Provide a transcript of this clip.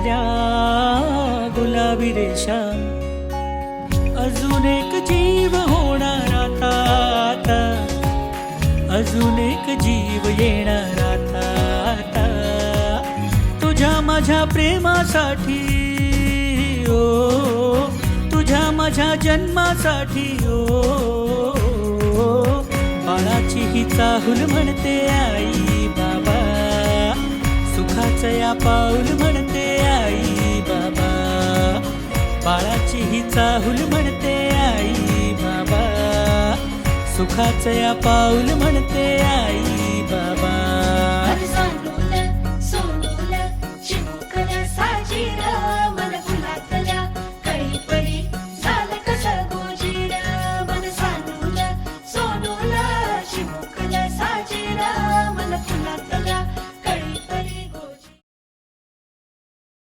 झाल्या गुलाबी रेषा, अजून एक जीव होणार आता, आता अजून एक जीव येणार आता, आता तुझ्या माझ्या प्रेमासाठी, ओ तुझ्या माझ्या जन्मासाठी, ओ बाळाची ही चाहूल म्हणते आई बाबा, सुखाचं या पाऊल म्हणते आई बाबा, बाळाची ही चाहूल म्हणते आई बाबा, सुखाचं या पाऊल म्हणते आई बाबा.